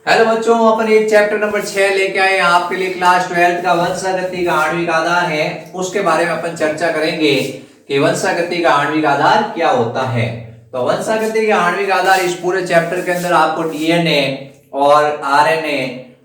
Hello बच्चों, अपन एक chapter number 6 लेके आए आपके लिए। क्लास 12 का वंशागति का आणविक आधार है, उसके बारे में अपन चर्चा करेंगे कि वंशागति का आणविक आधार क्या होता है। तो वंशागति का आणविक आधार इस पूरे चैप्टर के अंदर आपको डीएनए और आरएनए,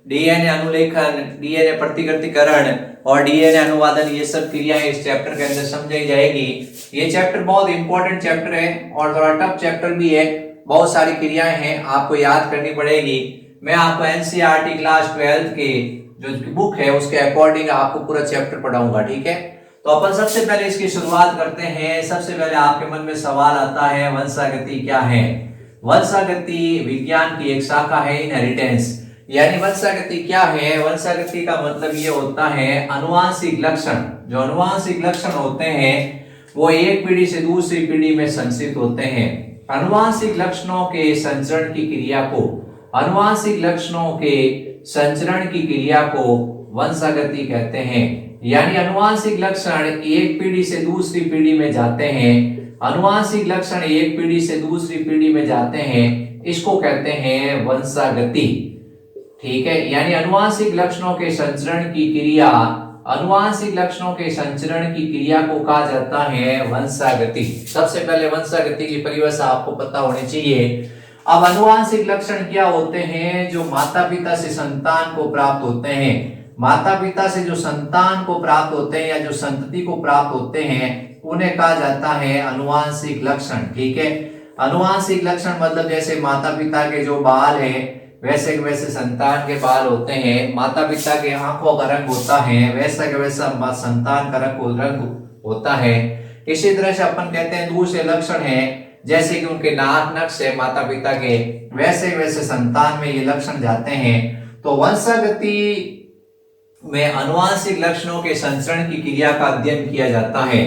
डीएनए अनुलेखन, डीएनए प्रतिकृतिकरण और डीएनए अनुवादन, ये सब क्रियाएं इस चैप्टर के अंदर समझाई जाएगी। ये चैप्टर बहुत इंपॉर्टेंट चैप्टर है और थोड़ा टफ चैप्टर भी है। बहुत सारी क्रियाएं हैं, आपको याद करनी पड़ेगी। मैं आपको एनसीईआरटी क्लास 12 की जो बुक है उसके अकॉर्डिंग आपको पूरा चैप्टर पढ़ाऊंगा, ठीक है। तो अपन सबसे पहले इसकी शुरुआत करते हैं। सबसे पहले आपके मन में सवाल आता है, वंशागति क्या है। वंशागति विज्ञान की एक शाखा है, इनहेरिटेंस। यानी वंशागति क्या है? वंशागति का मतलब ये होता है अनुवांशिक लक्षण। जो अनुवांशिक लक्षण होते हैं वो एक पीढ़ी से दूसरी पीढ़ी में संचित होते हैं। अनुवांशिक लक्षणों के संचरण की क्रिया को, अनुवांशिक लक्षणों के संचरण की क्रिया को वंशागति कहते हैं। यानी अनुवांशिक लक्षण एक पीढ़ी से दूसरी पीढ़ी में जाते हैं। अनुवांशिक लक्षण एक पीढ़ी से दूसरी पीढ़ी में जाते हैं, इसको कहते हैं वंशागति, ठीक है। यानी अनुवांशिक लक्षणों के संचरण की क्रिया, अनुवांशिक लक्षणों के संचरण की क्रिया को कहा जाता है वंशागति। सबसे पहले वंशागति की परिभाषा आपको पता होनी चाहिए। अब अनुवांशिक लक्षण क्या होते हैं? जो माता पिता से संतान को प्राप्त होते हैं। माता पिता से जो संतान को प्राप्त होते हैं या जो संतति को प्राप्त होते हैं उन्हें कहा जाता है अनुवांशिक लक्षण, ठीक है। अनुवांशिक लक्षण मतलब जैसे माता पिता के जो बाल हैं वैसे के वैसे संतान के बाल होते हैं। माता पिता के आंखों का रंग होता है वैसा के वैसा संतान का रंग होता है। इसी तरह से अपन कहते हैं दूसरे लक्षण है, जैसे कि उनके नाक नक्श है माता पिता के, वैसे वैसे संतान में ये लक्षण जाते हैं। तो वंशागति में अनुवांशिक लक्षणों के संचरण की क्रिया का अध्ययन किया जाता है।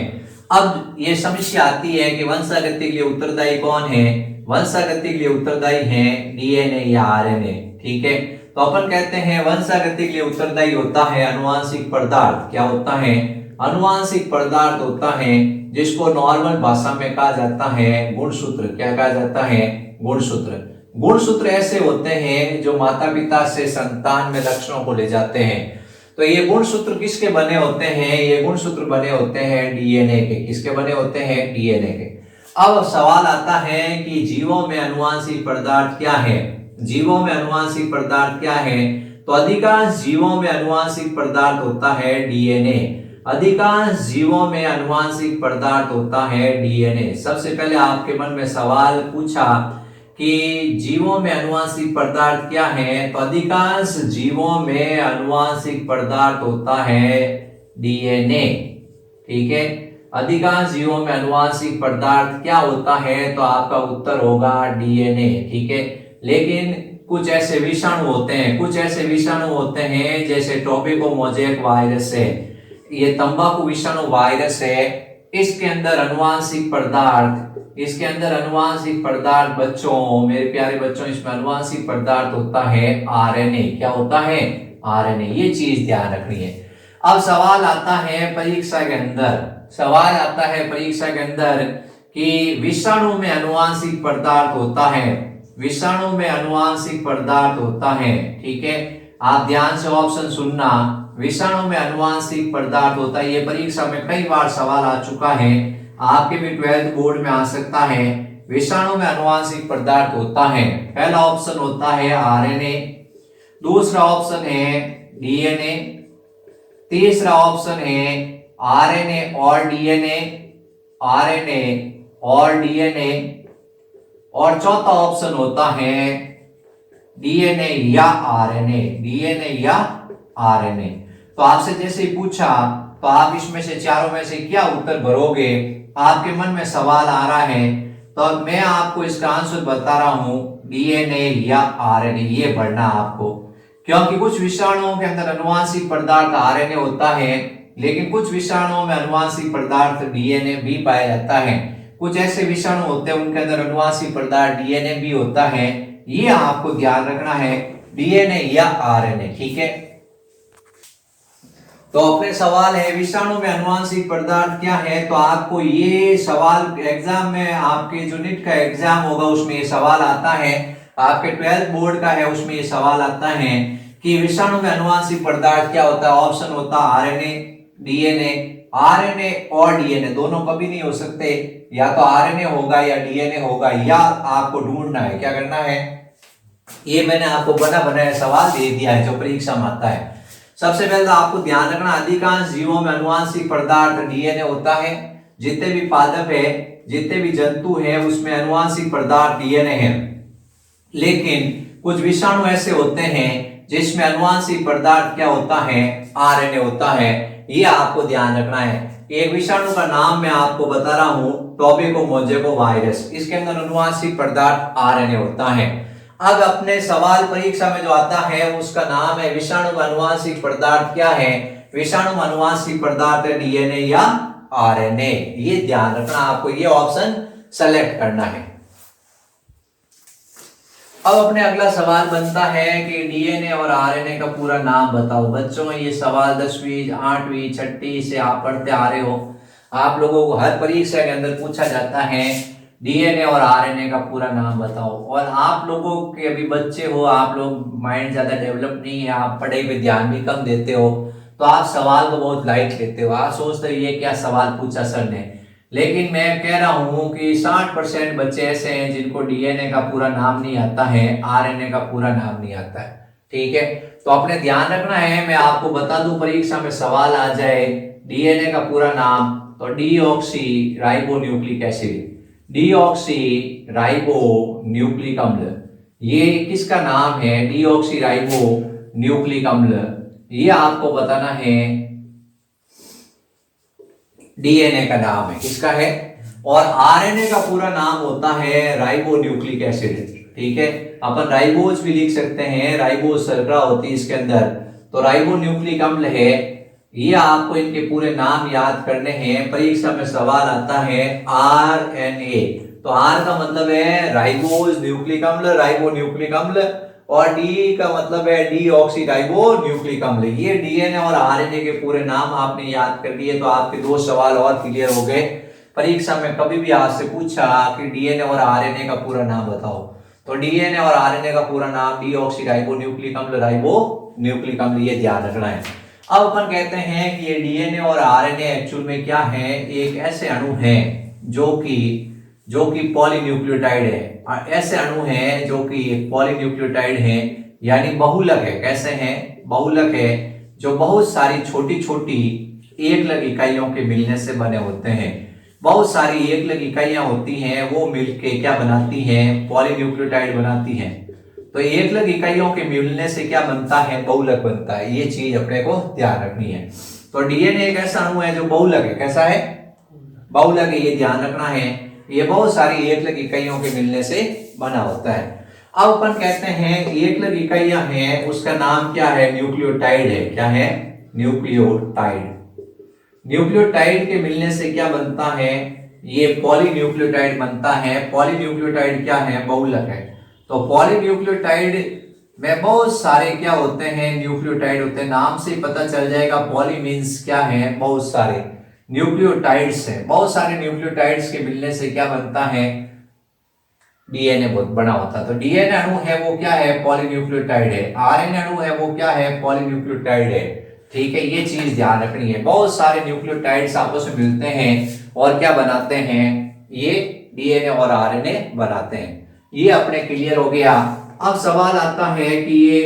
अब ये समस्या आती है कि वंशागति के लिए उत्तरदायी कौन है? वंशागति के लिए उत्तरदायी है डीएनए या आरएनए, ठीक है। तो अपन कहते हैं वंशागति के लिए उत्तरदायी होता है अनुवांशिक पदार्थ। क्या होता है? अनुवांशिक पदार्थ होता है जिसको नॉर्मल भाषा में कहा जाता है गुणसूत्र। क्या कहा जाता है? गुणसूत्र। गुणसूत्र ऐसे होते हैं जो माता पिता से संतान में लक्षणों को ले जाते हैं। तो ये गुणसूत्र किसके बने होते हैं? ये गुणसूत्र बने होते हैं डीएनए के। किसके बने होते हैं? डीएनए के। अब सवाल आता है कि जीवों में अनुवांशिक पदार्थ क्या है? जीवों में अनुवांशिक पदार्थ क्या है? तो अधिकांश जीवों में अनुवांशिक पदार्थ होता है डीएनए। अधिकांश जीवों में अनुवांशिक पदार्थ होता है डीएनए। सबसे पहले आपके मन में सवाल पूछा कि जीवों में अनुवांशिक पदार्थ क्या है? तो अधिकांश जीवों में अनुवांशिक पदार्थ होता है डीएनए, ठीक है। अधिकांश जीवों में अनुवांशिक पदार्थ क्या होता है? तो आपका उत्तर होगा डीएनए, ठीक है। लेकिन कुछ ऐसे विषाणु होते हैं, कुछ ऐसे विषाणु होते हैं जैसे टोबैको मोज़ेक वायरस है, ये तंबाकू विषाणु वायरस है, इसके अंदर अनुवांशिक पदार्थ, इसके अंदर अनुवांशिक पदार्थ बच्चों, मेरे प्यारे बच्चों, इसमें अनुवांशिक पदार्थ होता है आरएनए। क्या होता है? आरएनए। ये चीज ध्यान रखनी है। अब सवाल आता है परीक्षा के अंदर, सवाल आता है परीक्षा के अंदर कि विषाणु में अनुवांशिक पदार्थ होता है, विषाणु में अनुवांशिक पदार्थ होता है, ठीक है। आप ध्यान से ऑप्शन सुनना। विषाणु में अनुवांशिक पदार्थ होता है, ये परीक्षा में कई बार सवाल आ चुका है, आपके भी 12th बोर्ड में आ सकता है। विषाणु में अनुवांशिक पदार्थ होता है, पहला ऑप्शन होता है आरएनए, दूसरा ऑप्शन है डीएनए, तीसरा ऑप्शन है आरएनए और डीएनए, आरएनए और डीएनए, और चौथा ऑप्शन होता है डीएनए या आरएनए, डीएनए या आरएनए। तो आपसे जैसे ही पूछा तो आप इसमें से चारों में से क्या उत्तर भरोगे? आपके मन में सवाल आ रहा है, तो मैं आपको इसका आंसर बता रहा हूं डीएनए या आरएनए, ये पढ़ना आपको। क्योंकि कुछ विषाणुओं के अंदर अनुवांशिक पदार्थ आरएनए होता है, लेकिन कुछ विषाणुओं में अनुवांशिक पदार्थ डीएनए भी पाया जाता है। कुछ ऐसे विषाणु होते हैं उनके अंदर अनुवांशिक पदार्थ डीएनए भी होता है, ये आपको ध्यान रखना है, डीएनए या आरएनए, ठीक है। तो अपने सवाल है विषाणु में अनुवांशिक पदार्थ क्या है? तो आपको ये सवाल एग्जाम में, आपके जो नीट का एग्जाम होगा उसमें ये सवाल आता है। आपके 12th बोर्ड का है, उसमें ये सवाल आता है कि विषाणु में अनुवांशिक पदार्थ क्या होता है। ऑप्शन होता है आरएनए, डीएनए। आरएनए और डीएनए दोनों कभी नहीं हो सकते, या तो आरएनए होगा या डीएनए होगा, या आपको ढूंढना है, क्या करना है, ये मैंने आपको बना बनाया सवाल दे दिया है जो परीक्षा में आता है। सबसे पहले तो आपको ध्यान रखना, अधिकांश जीवों में अनुवांशिक पदार्थ डीएनए होता है। जितने भी पादप है, जितने भी जंतु है, उसमें अनुवांशिक पदार्थ डीएनए है। लेकिन कुछ विषाणु ऐसे होते हैं जिसमें अनुवांशिक पदार्थ क्या होता है, आरएनए होता है। ये आपको ध्यान रखना है। एक विषाणु का नाम मैं आपको बता रहा हूं, टोबैको मोज़ेको वायरस, इसके अंदर अनुवांशिक पदार्थ आरएनए होता है। अब अपने सवाल परीक्षा में जो आता है उसका नाम है विषाणु में अनुवांशिक पदार्थ क्या है, विषाणु में अनुवांशिक पदार्थ है डीएनए या आरएनए। ये ध्यान रखना, आपको ये ऑप्शन सेलेक्ट करना है। अब अपने अगला सवाल बनता है कि डीएनए और आरएनए का पूरा नाम बताओ। बच्चों ये सवाल 10वीं 8वीं 6ठी से आप पढ़ते आ रहे हो, आप लोगों को हर परीक्षा के अंदर पूछा जाता है डीएनए और आरएनए का पूरा नाम बताओ। और आप लोगों के अभी बच्चे हो, आप लोग माइंड ज्यादा डेवलप नहीं है, आप पढ़ाई पे ध्यान भी कम देते हो, तो आप सवाल को बहुत लाइट लेते हो। आप सोचते हो ये क्या सवाल पूछा सर ने, लेकिन मैं कह रहा हूं कि 60% बच्चे ऐसे हैं जिनको डीएनए का पूरा नाम नहीं आता है, आरएनए का पूरा नाम नहीं आता है। ठीक है, तो अपने ध्यान रखना है। मैं आपको बता दूं, परीक्षा में सवाल आ जाए डीएनए का पूरा नाम, तो deoxy ribo nucleic acid, deoxy ribo nucleic अम्ल, ये किसका नाम है, डीऑक्सी राइबो न्यूक्लिक अम्ल, ये आपको बताना है, डीएनए का नाम है, किसका है। और आरएनए का पूरा नाम होता है राइबो न्यूक्लिक एसिड। ठीक है, अपन राइबोज भी लिख सकते हैं, राइबोज शर्करा होती है इसके अंदर, तो राइबो न्यूक्लिक अम्ल है। ये आपको इनके पूरे नाम याद करने हैं। परीक्षा में सवाल आता है आरएनए, तो आर का मतलब है राइबोज न्यूक्लिक अम्ल, राइबो न्यूक्लिक अम्ल, और डी का मतलब है डीऑक्सी राइबो न्यूक्लिक अम्ल। ये डीएनए और आरएनए के पूरे नाम आपने याद कर लिए, तो आपके 2 सवाल और क्लियर हो गए। परीक्षा में कभी भी आपसे पूछा कि डीएनए और आरएनए का पूरा नाम बताओ, तो डीएनए और आरएनए का पूरा नाम डीऑक्सी राइबो न्यूक्लिक अम्ल, राइबो न्यूक्लिक अम्ल, ये ध्यान रखना है। अब अपन कहते हैं कि ये डीएनए और आरएनए एक्चुअल में क्या है, एक ऐसे अणु हैं जो कि पॉलीन्यूक्लियोटाइड है। ऐसे अणु हैं जो कि पॉलीन्यूक्लियोटाइड हैं, यानी बहुलक है। कैसे हैं, बहुलक है, जो बहुत सारी छोटी छोटी एकलक इकाइयों के मिलने से बने होते हैं। बहुत सारी एकलक इकाइयां होती हैं, वो मिलके क्या बनाती हैं, पॉलीन्यूक्लियोटाइड बनाती हैं। तो एकलक इकाइयों के मिलने से क्या बनता है, बहुलक बनता है। ये चीज अपने को ध्यान रखनी है। तो डीएनए एक ऐसा अणु है जो बहुलक है। कैसा है, बहुलक है, ये ध्यान रखना है। ये बहुत सारी एकलक इकाइयों के मिलने से बना होता है। अब अपन कहते हैं एकलक इकाइयां हैं, उसका नाम क्या है, न्यूक्लियोटाइड है। क्या है, न्यूक्लियोटाइड। न्यूक्लियोटाइड के मिलने से क्या बनता है, ये पॉलीन्यूक्लियोटाइड बनता है। पॉलीन्यूक्लियोटाइड क्या है, बहुलक है। तो पॉलीन्यूक्लियोटाइड में बहुत सारे क्या होते हैं, न्यूक्लियोटाइड होते हैं। नाम से पता चल जाएगा, पॉली मींस क्या है, बहुत सारे न्यूक्लियोटाइड्स है। बहुत सारे न्यूक्लियोटाइड्स के मिलने से क्या बनता है, डीएनए बना होता है। तो डीएनए अणु है वो क्या है, पॉलीन्यूक्लियोटाइड है। आरएनए अणु है वो क्या है, पॉलीन्यूक्लियोटाइड है। ठीक है, ये चीज ध्यान रखनी है। बहुत सारे न्यूक्लियोटाइड्स आपस में मिलते हैं और क्या बनाते हैं, ये डीएनए और आरएनए बनाते हैं। ये अपने क्लियर हो गया। अब सवाल आता है कि ये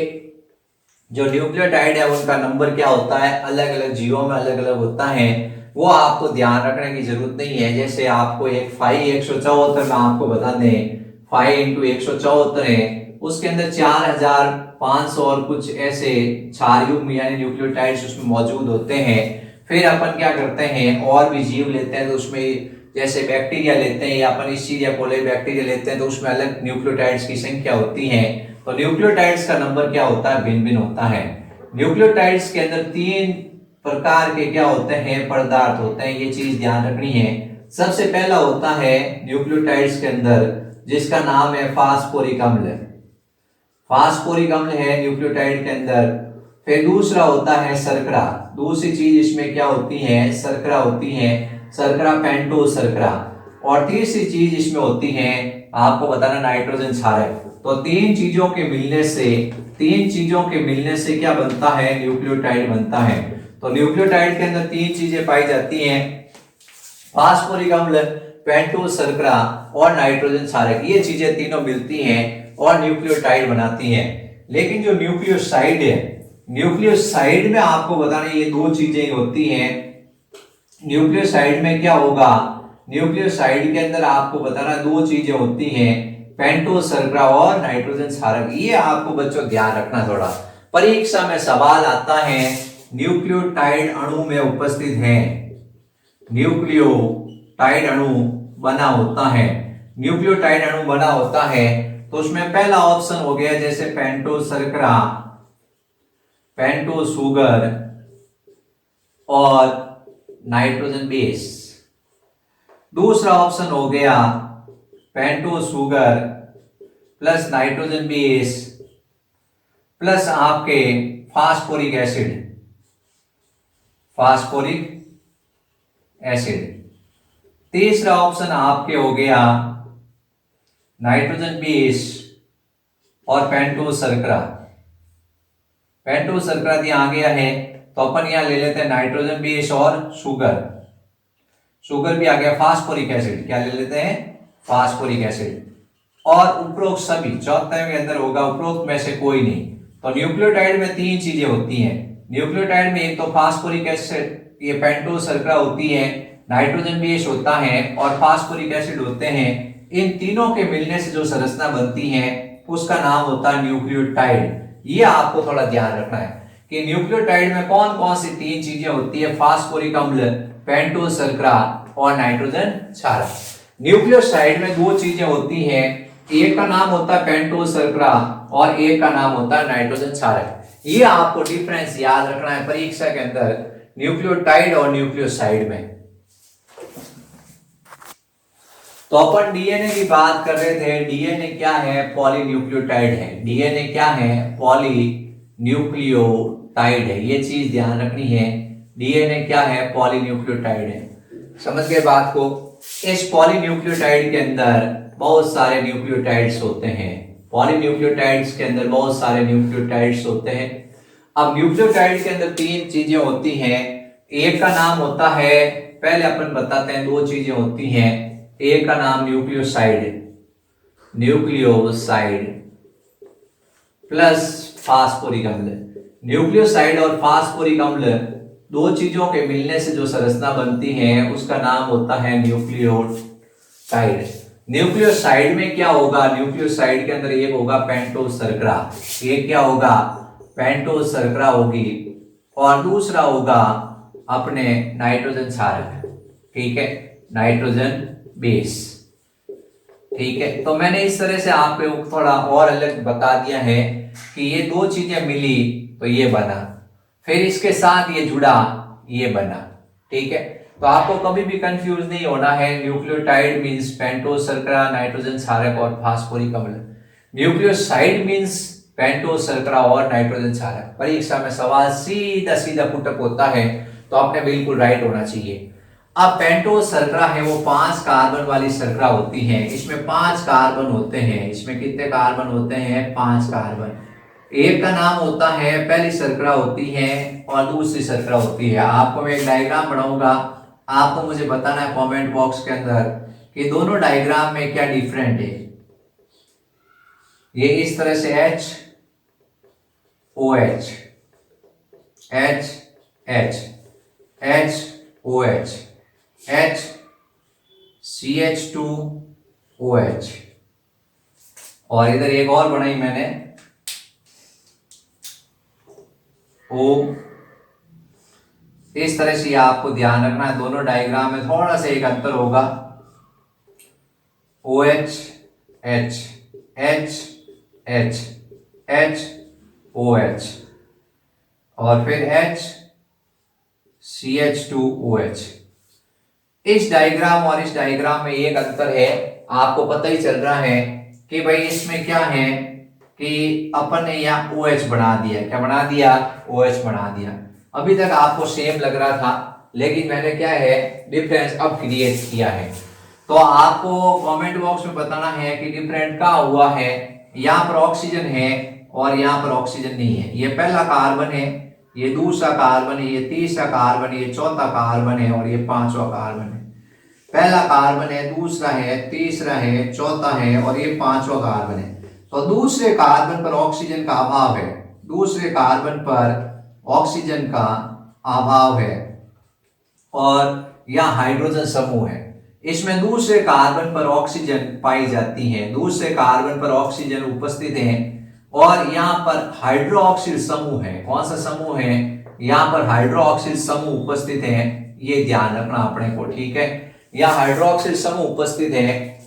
जो न्यूक्लियोटाइड है उनका नंबर क्या होता है, अलग अलग जीवों में अलग अलग होता है। वो आपको ध्यान रखने की जरूरत नहीं है। जैसे आपको एक 174 में आपको बता दें, 5 × 174 है, उसके अंदर 4500 और कुछ ऐसे क्षार युग्म यानी न्यूक्लियोटाइड्स उसमें मौजूद होते हैं। फिर अपन क्या करते हैं, और भी जीव लेते हैं, तो उसमें जैसे बैक्टीरिया लेते हैं या अपन इस्चीरिया कोलाई बैक्टीरिया लेते हैं, तो उसमें अलग न्यूक्लियोटाइड्स की संख्या होती है। तो न्यूक्लियोटाइड्स का नंबर क्या होता है, भिन्न भिन्न होता है। न्यूक्लियोटाइड्स के अंदर 3 प्रकार के क्या होते हैं, पदार्थ होते हैं। ये चीज ध्यान रखनी है। सबसे पहला होता है न्यूक्लियोटाइड्स के अंदर जिसका नाम है फास्फोरिक अम्ल। फास्फोरिक अम्ल है न्यूक्लियोटाइड के अंदर। फिर दूसरा होता है शर्करा। दूसरी चीज इसमें क्या होती है, शर्करा होती है, शर्करा पेंटोज शर्करा। और तीसरी चीज इसमें होती है, आपको बताना, नाइट्रोजन क्षारक। तो तीन चीजों के मिलने से क्या बनता है, न्यूक्लियोटाइड बनता है। तो न्यूक्लियोटाइड के अंदर तीन चीजें पाई जाती हैं, फास्फोरिक अम्ल, पेंटोज शर्करा और नाइट्रोजन क्षारक। ये चीजें तीनों मिलती हैं और न्यूक्लियोटाइड बनाती हैं। लेकिन जो न्यूक्लियोसाइड है, न्यूक्लियोसाइड में आपको बताना ये दो चीजें होती हैं। न्यूक्लियोसाइड में क्या होगा, न्यूक्लियोसाइड के अंदर आपको बताना दो चीजें होती हैं, पेंटोज शर्करा और नाइट्रोजन क्षारक। ये आपको बच्चों ध्यान रखना थोड़ा, परीक्षा में सवाल आता है न्यूक्लियोटाइड अणु में उपस्थित है, न्यूक्लियोटाइड अणु बना होता है, न्यूक्लियोटाइड अणु बना होता है। तो उसमें पहला ऑप्शन हो गया जैसे पेंटोज शर्करा, पेंटोज शुगर और नाइट्रोजन बेस। दूसरा ऑप्शन हो गया pentose sugar plus nitrogen base plus आपके फास्फोरिक एसिड, फास्फोरिक एसिड। तीसरा ऑप्शन आपके हो गया नाइट्रोजन बेस और पेंटोज शर्करा। पेंटोज शर्करा यहां आ गया है तो अपन यहां ले लेते हैं नाइट्रोजन बेस और शुगर, शुगर भी आ गया, फास्फोरिक एसिड, क्या ले लेते हैं, फास्फोरिक एसिड। और उपरोक्त सभी चौथे के अंदर होगा उपरोक्त में से कोई नहीं। तो न्यूक्लियोटाइड में तीन चीजें होती हैं, न्यूक्लियोटाइड में एक तो फास्फोरिक एसिड, ये पेंटोज शर्करा होती है, नाइट्रोजन बेस होता है और फास्फोरिक एसिड होते हैं। इन तीनों के मिलने से जो संरचना बनती है उसका नाम होता है न्यूक्लियोटाइड। ये आपको थोड़ा ध्यान रखना है कि न्यूक्लियोटाइड में कौन कौन सी तीन चीजें होती है, फास्फोरिक अम्ल, पेंटोज शर्करा और नाइट्रोजन क्षारक। न्यूक्लियोसाइड में दो चीजें होती हैं, एक का नाम होता है पेंटोज शर्करा और एक का नाम होता है नाइट्रोजन क्षारक। ये आपको डिफरेंस याद रखना है परीक्षा के अंदर न्यूक्लियोटाइड और न्यूक्लियोसाइड में। तो अपन डीएनए की बात कर रहे थे, डीएनए क्या है, पॉलीन्यूक्लियोटाइड है। डीएनए क्या है, पॉलीन्यूक्लियोटाइड है, ये चीज ध्यान रखनी है। डीएनए क्या है, पॉलीन्यूक्लियोटाइड है। समझ गए बात को। इस पॉलीन्यूक्लियोटाइड के अंदर बहुत सारे न्यूक्लियोटाइड्स होते हैं, पॉलीन्यूक्लियोटाइड्स के अंदर बहुत सारे न्यूक्लियोटाइड्स होते हैं। अब न्यूक्लियोटाइड के अंदर तीन चीजें होती हैं, एक का नाम होता है, पहले अपन बताते हैं दो चीजें होती हैं, एक का नाम न्यूक्लियोसाइड, न्यूक्लियोसाइड प्लस फास्फोरिक अम्ल। न्यूक्लियोसाइड और फास्फोरिक अम्ल दो चीजों के मिलने से जो संरचना बनती है उसका नाम होता है न्यूक्लियोटाइड। न्यूक्लियोसाइड में क्या होगा, न्यूक्लियोसाइड के अंदर एक होगा पेंटोज शर्करा, एक क्या होगा, पेंटोज शर्करा होगी और दूसरा होगा अपने नाइट्रोजन क्षारक, ठीक है, नाइट्रोजन बेस, ठीक है। तो मैंने इस तरह से आपको थोड़ा और अलग बता दिया है कि ये दो चीजें मिली तो ये बना, फिर इसके साथ ये जुड़ा, ये बना, ठीक है। तो आपको कभी भी कंफ्यूज नहीं होना है। न्यूक्लियोटाइड मींस पेंटोज शर्करा, नाइट्रोजन क्षारक और फास्फोरिक अम्ल। न्यूक्लियोसाइड मींस पेंटोज शर्करा और नाइट्रोजन क्षारक। परीक्षा में सवाल सीधा सीधा पुटअप होता है तो आपने बिल्कुल राइट होना चाहिए। अब पेंटोज शर्करा है वो 5 कार्बन वाली शर्करा होती है, इसमें 5 कार्बन होते हैं। इसमें कितने कार्बन होते हैं, 5 कार्बन। एक का नाम होता है, पहली शर्करा होती है और दूसरी शर्करा होती है। आपको मैं एक डायग्राम बनाऊंगा, आपको मुझे बताना है कमेंट बॉक्स के अंदर कि दोनों डायग्राम में क्या डिफरेंट है। ये इस तरह से H OH H H H OH H CH2OH और इधर एक और बनाई मैंने O। इस तरह से आपको ध्यान रखना है, दोनों डायग्राम में थोड़ा सा एक अंतर होगा। OH H H H H OH और फिर H CH2OH। इस डायग्राम और इस डायग्राम में एक अंतर है, आपको पता ही चल रहा है कि भाई इसमें क्या है कि अपन ने यहाँ OH बना दिया, क्या बना दिया, OH बना दिया। अभी तक आपको सेम लग रहा था लेकिन मैंने क्या है डिफरेंस अब क्रिएट किया है। तो आपको कमेंट बॉक्स में बताना है कि डिफरेंट क्या हुआ है यहाँ पर ऑक्सीजन है और यहाँ पर ऑक्सीजन नहीं है। ये पहला कार्बन है, ये दूसरा कार्बन है, ये तीसरा कार्बन है, ये चौथा कार्बन है और ये पांचवा कार्बन है। पहला कार्बन है, दूसरा है, तीसरा है, चौथा है और ये पांचवा कार्बन है। तो दूसरे कार्बन पर ऑक्सीजन का अभाव है, दूसरे कार्बन पर ऑक्सीजन का अभाव है और यह हाइड्रोजन समूह है। इसमें दूसरे कार्बन पर ऑक्सीजन पाई जाती है, दूसरे कार्बन पर ऑक्सीजन उपस्थित है और यहाँ पर हाइड्रोक्सिल समूह है। कौन सा समूह है? यहाँ पर हाइड्रोक्सिल समूह उपस्थित है, ये ध्यान रखना अपने को, ठीक है। यह हाइड्रोक्सिल समूह उपस्थित है।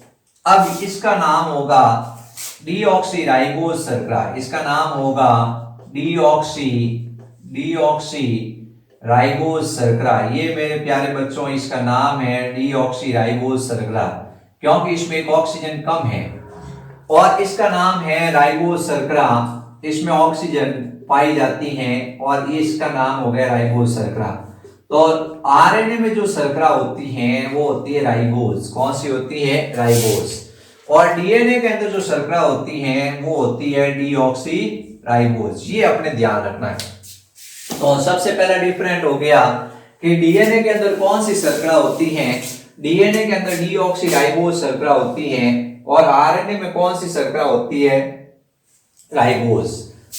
अब इसका नाम होगा डीऑक्सीराइबोज शर्करा, इसका नाम होगा डीऑक्सीराइबोज शर्करा। ये मेरे प्यारे बच्चों इसका नाम है डीऑक्सीराइबोज शर्करा, क्योंकि इसमें एक ऑक्सीजन कम है और इसका नाम है राइबोज शर्करा। इसमें ऑक्सीजन पाई जाती है और ये इसका नाम हो गया राइबोज शर्करा। तो आरएनए में जो शर्करा होती है वो होती है राइबोज। कौन सी होती है? राइबोज। और डीएनए के अंदर जो शर्करा होती है वो होती है डीऑक्सीराइबोज। ये अपने ध्यान रखना है। तो सबसे पहला डिफरेंट हो गया कि डीएनए के अंदर कौन सी शर्करा होती है। डीएनए के अंदर डीऑक्सीराइबोज शर्करा होती है और आरएनए में कौन सी शर्करा होती है? राइबोज।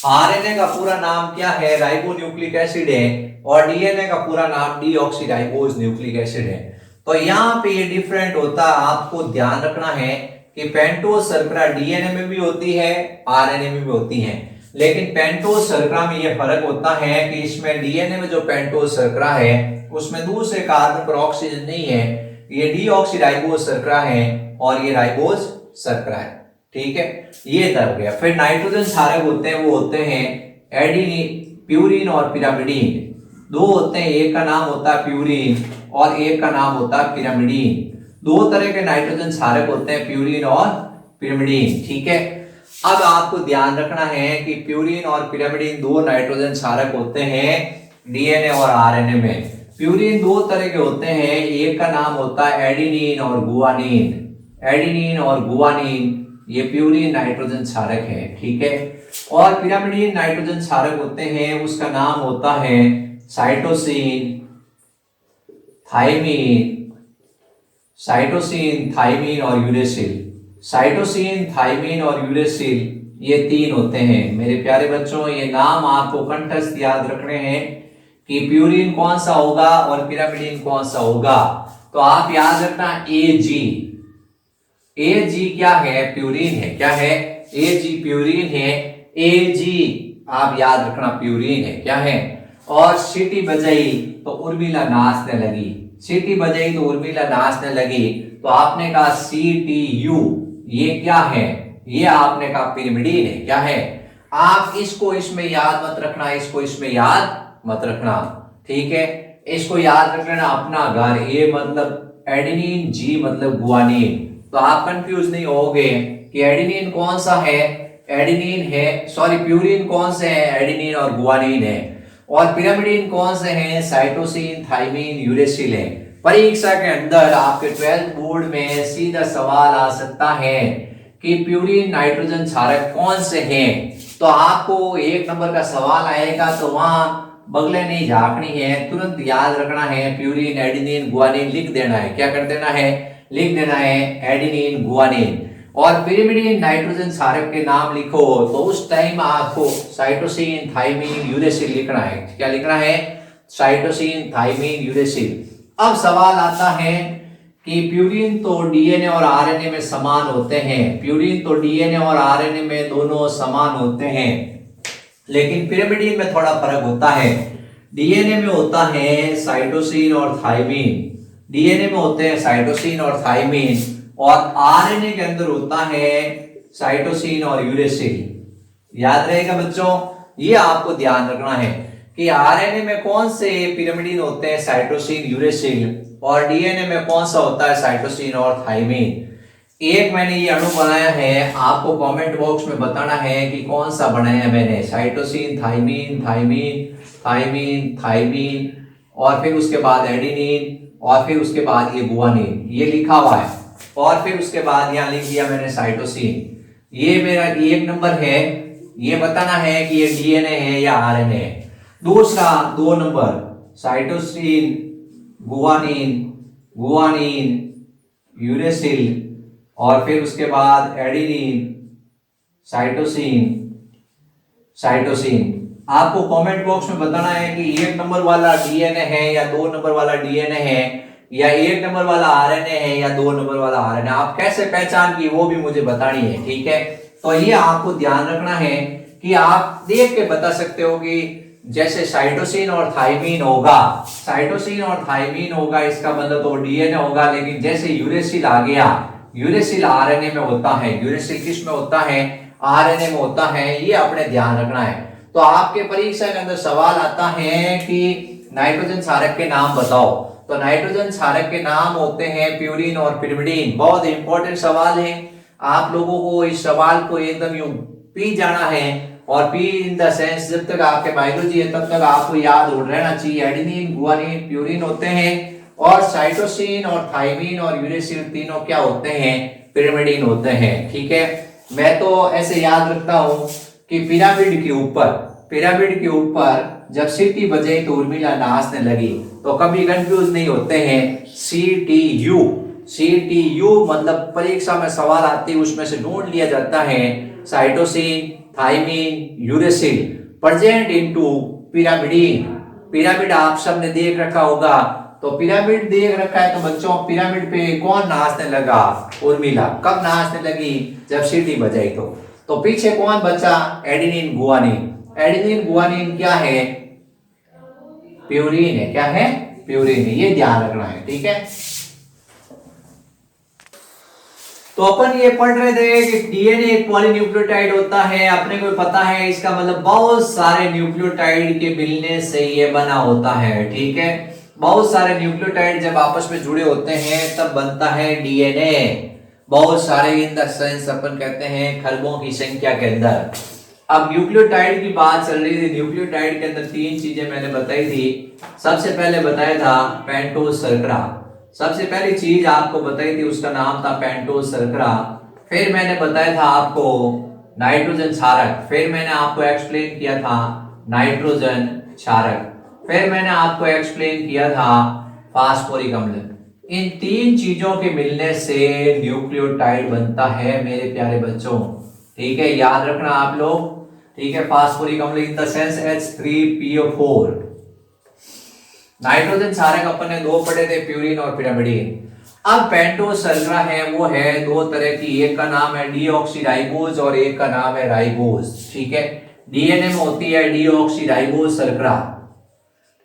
आरएनए का पूरा नाम क्या है? राइबोन्यूक्लिक एसिड है और डीएनए का पूरा नाम डीऑक्सीराइबोज न्यूक्लिक एसिड है। तो यहाँ पे ये डिफरेंट होता है, आपको ध्यान रखना है कि पेंटोज शर्करा डीएनए में भी होती है, आरएनए में भी होती है, लेकिन पेंटोज शर्करा में ये फर्क होता है कि इसमें डीएनए में जो पेंटोज शर्करा है उसमें दूसरे कार्बन पर ऑक्सीजन नहीं है, ये डीऑक्सीराइबोज शर्करा है और ये राइबोज शर्करा है, ठीक है। ये दब गया। फिर नाइट्रोजन क्षारक होते हैं, वो होते हैं एडिनिन, प्यूरिन और पिरामिडीन। दो होते हैं, एक का नाम होता है प्यूरिन और एक का नाम होता है पिरामिडीन। दो तरह के नाइट्रोजन क्षारक होते हैं, प्यूरिन और पिरामिडीन, ठीक है। अब आपको ध्यान रखना है कि प्यूरिन और पिरामिडीन दो नाइट्रोजन क्षारक होते हैं डीएनए और आरएनए में। प्यूरिन दो तरह के होते हैं, एक का नाम होता है एडिनिन और गुआनिन। एडिनिन और गुआनिन ये प्यूरिन नाइट्रोजन क्षारक है, ठीक है। और पिरामिडीन नाइट्रोजन क्षारक होते हैं, उसका नाम होता है साइटोसिन, थाइमिन, साइटोसिन, थाइमिन और यूरेसिल। साइटोसिन, थाइमिन और यूरेसिल ये तीन होते हैं। मेरे प्यारे बच्चों, ये नाम आपको कंठस्थ याद रखने हैं कि प्यूरिन कौन सा होगा और पिरामिडीन कौन सा होगा। तो आप याद रखना एजी। एजी क्या है? प्यूरिन है। क्या है? एजी प्यूरिन है। एजी आप याद रखना प्यूरिन है, क्या है। और सीटी बजाई तो उर्मिला नाचने लगी, सीटी बजाई तो उर्मिला नाचने लगी, तो आपने कहा CTU, ये क्या है? ये आपने कहा पिरिमिडीन है, क्या है। आप इसको इसमें याद मत रखना, इसको इसमें याद मत रखना, ठीक है। इसको याद रख लेना अपना घर। ए मतलब एडेनिन, जी मतलब गुआनिन। तो आप कंफ्यूज नहीं होगे कि एडेनिन कौन सा है, एडेनिन है, सॉरी प्यूरिन कौन से है, एडेनिन और गुआनिन है। और पिरामिडीन कौन से हैं, साइटोसिन, थाइमिन, यूरेसिल है। परीक्षा के अंदर आपके 12th बोर्ड में सीधा सवाल आ सकता है कि प्यूरिन नाइट्रोजन क्षारक कौन से हैं। तो आपको 1 नंबर का सवाल आएगा तो वहां बगले नहीं झांकनी है, तुरंत याद रखना है प्यूरिन, एडेनिन, गुआनिन लिख देना है। क्या कर देना है? लिख देना है एडेनिन, गुआनिन। और पिरिमिडीन नाइट्रोजन क्षारक के नाम लिखो तो उस टाइम आपको साइटोसिन, थाइमिन, यूरेसिल लिखना है। क्या लिखना है? Cytosine, thymine, uracil. अब सवाल आता है कि प्यूरिन तो डीएनए और आरएनए में समान होते हैं, प्यूरिन तो डीएनए और आरएनए में दोनों समान होते हैं, लेकिन पिरिमिडीन में थोड़ा फर्क होता है। डीएनए में होता है साइटोसिन और थाइमिन, डीएनए में होते हैं साइटोसिन और थाइमिन, और आरएनए के अंदर होता है साइटोसिन और यूरेसिल। याद रहेगा बच्चों, ये आपको ध्यान रखना है कि आरएनए में कौन से पिरिमिडीन होते हैं, साइटोसिन, यूरेसिल, और डीएनए में कौन सा होता है साइटोसिन और थाइमिन। एक मैंने ये अणु बनाया है, आपको कमेंट बॉक्स में बताना है कि कौन सा बनाया मैंने, cytosine, thymine, thymine, thymine, thymine, और फिर उसके बाद एडेनिन, और फिर उसके बाद ये गुआनिन, ये लिखा हुआ है। और फिर उसके बाद यहाँ लिख दिया मैंने साइटोसिन। ये मेरा एक नंबर है, ये बताना है कि ये डीएनए है या आरएनए है। दूसरा 2 number cytosine, guanine, guanine, uracil और फिर उसके बाद एडेनिन, साइटोसिन, साइटोसिन। आपको कमेंट बॉक्स में बताना है कि 1 नंबर वाला डीएनए है या 2 नंबर वाला डीएनए है, या 1 नंबर वाला आरएनए है या 2 नंबर वाला आरएनए। आप कैसे पहचान की वो भी मुझे बतानी है, ठीक है। तो ये आपको ध्यान रखना है कि आप देख के बता सकते हो कि जैसे साइटोसिन और थाइमीन होगा, साइटोसिन और थाइमीन होगा, इसका मतलब तो डीएनए होगा। लेकिन जैसे यूरेसिल आ गया, यूरेसिल आरएनए में होता है, यूरेसिल किस में होता है, आरएनए में होता है। ये अपने ध्यान रखना है। तो आपके परीक्षा के अंदर सवाल आता है कि नाइट्रोजन क्षारक के नाम बताओ, तो नाइट्रोजन क्षारक के नाम होते हैं प्यूरिन और पिरिमिडीन। बहुत इंपॉर्टेंट सवाल है, आप लोगों को इस सवाल को एकदम यूं पी जाना है। और पी इन द सेंस जब तक आपके बायोलॉजी है तब तक आपको याद हो रहना चाहिए। एडेनिन, गुआनिन, प्यूरिन होते हैं, और साइटोसिन और थाइमीन और यूरेसिल तीनों क्या होते हैं, पिरिमिडीन होते हैं, ठीक है। मैं तो ऐसे याद रखता हूं कि पिरामिड के ऊपर जब सीटी बजे तो उर्मिला नाचने लगी, तो कभी कंफ्यूज नहीं होते हैं। सीटीयू मतलब परीक्षा में सवाल आती है उसमें से ढूंढ लिया जाता है cytosine, thymine, uracil present into pyrimidine. Pyramid आप सबने देख रखा होगा, तो पिरामिड देख रखा है तो बच्चों पिरामिड पे कौन नाचने लगा, उर्मिला। कब नाचने लगी, जब सीटी बजाई। तो पीछे कौन बचा, एडेनिन, गुआनिन। एडेनिन गुआनिन क्या है, प्यूरिन है। क्या है, प्यूरिन है। ये ध्यान रखना है, ठीक है। तो अपन ये पढ़ रहे थे कि डीएनए एक पॉलीन्यूक्लियोटाइड होता है, अपने को पता है। इसका मतलब बहुत सारे न्यूक्लियोटाइड के मिलने से ये बना होता है, ठीक है। बहुत सारे न्यूक्लियोटाइड जब आपस में जुड़े होते हैं तब बनता है डीएनए। बहुत सारे इन द सेंस अपन कहते हैं खरबों की संख्या के अंदर। अब न्यूक्लियोटाइड की बात चल रही थी, न्यूक्लियोटाइड के अंदर 3 चीजें मैंने बताई थी। सबसे पहले बताया था पेंटोज शर्करा, सबसे पहली चीज आपको बताई थी उसका नाम था पेंटोज शर्करा। फिर मैंने बताया था आपको नाइट्रोजन क्षारक, फिर मैंने आपको एक्सप्लेन किया था नाइट्रोजन क्षारक, फिर मैंने आपको एक्सप्लेन किया था फास्फोरिक अम्ल। इन 3 चीजों के मिलने से न्यूक्लियोटाइड बनता है मेरे प्यारे बच्चों, ठीक है। याद रखना आप लोग, ठीक है। फास्फोरिक अम्ल in the sense H3PO4। Nitrogen क्षारक अपन ने 2 पढ़े थे, प्यूरिन और पिरिमिडीन। अब पेंटोज शर्करा है वो है 2 तरह की, एक का नाम है डीऑक्सीराइबोज और एक का नाम है राइबोज, ठीक है। डीएनए में होती है डीऑक्सीराइबोज शर्करा।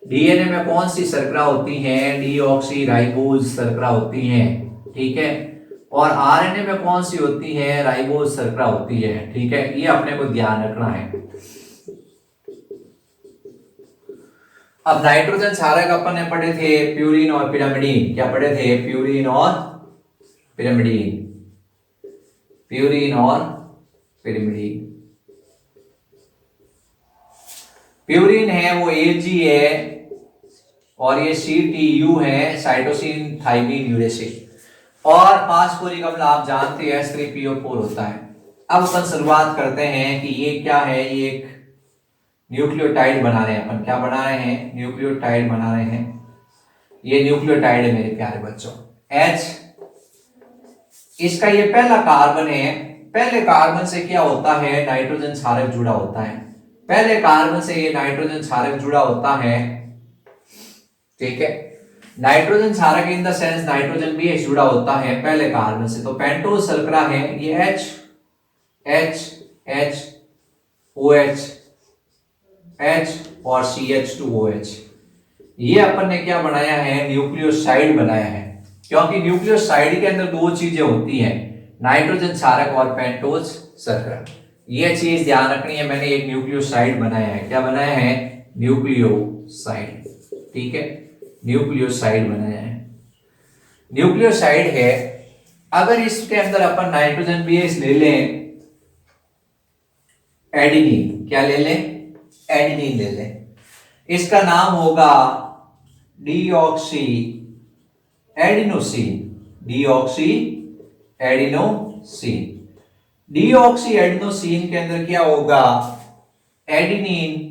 डीएनए में कौन सी शर्करा होती है, डीऑक्सीराइबोज शर्करा होती है, ठीक है। और आरएनए में कौन सी होती है, राइबोज शर्करा होती है, ठीक है। ये अपने को ध्यान रखना है। अब नाइट्रोजन क्षारक अपन ने पढ़े थे प्यूरिन और पिरिमिडीन। क्या पढ़े थे, प्यूरिन और पिरिमिडीन, प्यूरिन और पिरिमिडीन। प्यूरिन है वो Ag है और ये CTU है, साइटोसिन, थाइमीन, यूरेसिल। और फास्फोरिक अम्ल आप जानते हैं H3PO4 होता है। अब अपन शुरुआत करते हैं कि ये क्या है, ये एक न्यूक्लियोटाइड बना रहे हैं अपन। क्या बना रहे हैं, न्यूक्लियोटाइड बना रहे हैं। ये न्यूक्लियोटाइड है मेरे प्यारे बच्चों, H। इसका ये पहला कार्बन है, पहले कार्बन से क्या होता है, नाइट्रोजन क्षारक जुड़ा होता है। पहले कार्बन से ये नाइट्रोजन क्षारक जुड़ा होता है, ठीक है। नाइट्रोजन क्षारक इन द सेंस नाइट्रोजन भी जुड़ा होता है पहले कार्बन से। तो पेंटोज शर्करा है ये H और CH2OH। ये अपन ने क्या बनाया है, न्यूक्लियोसाइड बनाया है। क्योंकि न्यूक्लियोसाइड के अंदर 2 चीजें होती हैं, नाइट्रोजन क्षारक और पेंटोज शर्करा। ये चीज ध्यान रखनी है। मैंने एक न्यूक्लियोसाइड बनाया है। क्या बनाया है, न्यूक्लियोसाइड, ठीक है। न्यूक्लियोसाइड बनाया है, न्यूक्लियोसाइड है। अगर इसके अंदर अपन नाइट्रोजन बेस ले लें, एडेनिन, क्या ले लें, एडेनिन ले लें। इसका नाम होगा deoxy adenosine, deoxy adenosine. Deoxy adenosine के अंदर क्या होगा, एडेनिन,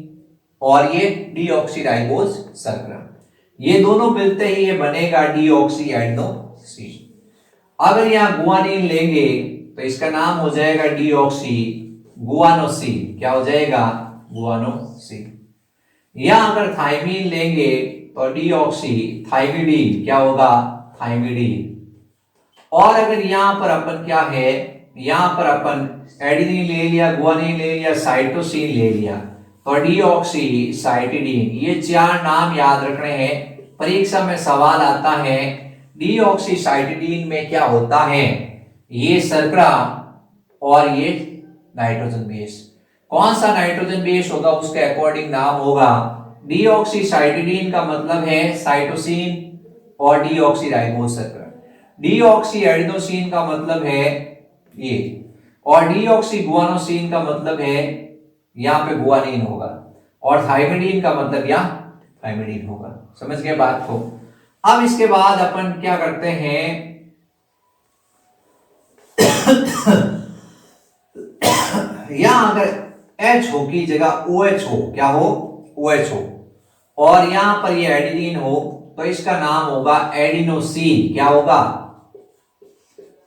और ये डीऑक्सी राइबोज शर्करा, ये दोनों मिलते ही ये बनेगा डीऑक्सी एडेनोसिन। अगर यहां गुआनिन लेंगे तो इसका नाम हो जाएगा डीऑक्सी गुआनोसिन। क्या हो जाएगा, गुआनोसिन। या अगर थाइमीन लेंगे तो डीऑक्सी थाइमिडीन, क्या होगा, थाइमिडीन। और अगर यहां पर अपन क्या है, यहां पर अपन एडेनिन ले लिया, गुआनिन ले लिया, साइटोसिन ले लिया, तो डीऑक्सी साइटिडीन। ये चार नाम याद रखने हैं, परीक्षा में सवाल आता है डीऑक्सी साइटिडीन में क्या होता है, ये शर्करा और ये नाइट्रोजन बेस। कौन सा नाइट्रोजन बेस होगा उसके अकॉर्डिंग नाम होगा। डीऑक्सी साइटिडीन का मतलब है साइटोसिन और डीऑक्सी राइबोज शर्करा। डीऑक्सी एडेनोसिन का मतलब है ये, और डीऑक्सी गुआनोसिन का मतलब है यहां पे गुआनिन होगा, और थाइमिडीन का मतलब यहां थाइमिडीन होगा। समझ गए बात को। अब इसके बाद अपन क्या करते हैं, यहां अगर H हो की जगह OH हो, क्या हो, OH हो, और यहां पर ये एडेनिन हो तो इसका नाम होगा एडिनोसिन। क्या होगा,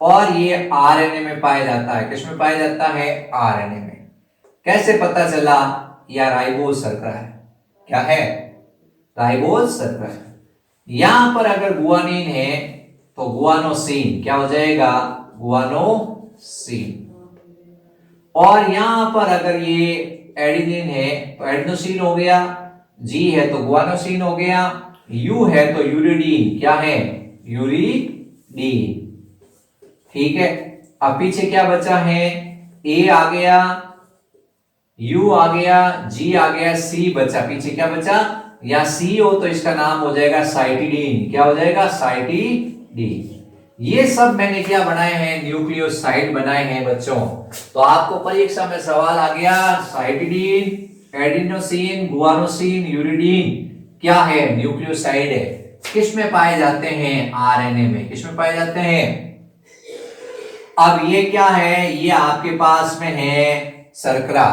और ये आरएनए में पाया जाता है। किसमें पाया जाता है, आरएनए में। कैसे पता चला, या राइबोज शर्करा है। क्या है, राइबोज शर्करा है। यहां पर अगर गुआनिन है तो गुआनोसिन, क्या हो जाएगा, गुआनोसिन। और यहां पर अगर ये एडेनिन है तो एडेनोसिन हो गया, जी है तो गुआनोसिन हो गया, यू है तो यूरिडीन। क्या है, यूरिडीन। ठीक है। अब पीछे क्या बचा है, ए आ गया, यू आ गया, जी आ गया, सी बचा। पीछे क्या बचा, या सी हो तो इसका नाम हो जाएगा साइटिडीन। क्या हो जाएगा, साइटिडीन। ये सब मैंने क्या बनाए हैं, न्यूक्लियोसाइड बनाए हैं बच्चों। तो आपको परीक्षा में सवाल आ गया, साइटिडीन, एडिनोसिन, गुआनोसिन, यूरिडीन क्या है, न्यूक्लियोसाइड है। किस में पाए जाते हैं, आरएनए में। किस में पाए जाते हैं। अब ये क्या है, ये आपके पास में है शर्करा,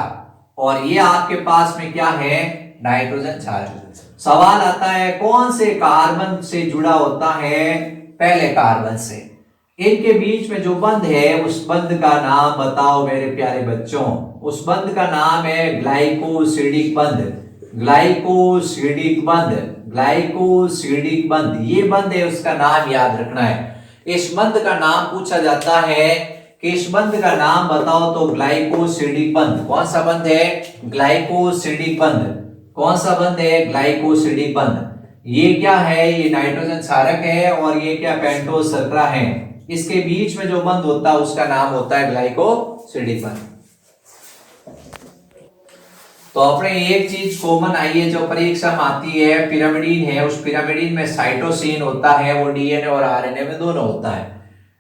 और ये आपके पास में क्या है, नाइट्रोजन क्षारक। सवाल आता है कौन से कार्बन से जुड़ा होता है, पहले कार्बन से। इनके बीच में जो बंध है उस बंध का नाम बताओ मेरे प्यारे बच्चों। उस बंध का नाम है ग्लाइकोसिडिक बंध। ग्लाइकोसिडिक बंध, ग्लाइकोसिडिक बंध, ये बंध है, उसका नाम याद रखना है। इस बंध का नाम पूछा जाता है कि इस बंध का नाम बताओ, तो ग्लाइकोसिडिक बंध। कौन सा बंध है, ग्लाइकोसिडिक बंध। कौन सा बंध है, ग्लाइकोसिडिक बंध। ये क्या है, ये नाइट्रोजन क्षारक है, और ये क्या, पेंटोज शर्करा है। इसके बीच में जो बंध होता है उसका नाम होता है ग्लाइकोसिडिक बंध। तो अपने एक चीज कॉमन आई है जो परीक्षा में आती है, पिरामिडीन है। उस पिरामिडीन में साइटोसिन होता है, वो डीएनए और आरएनए में दोनों होता है।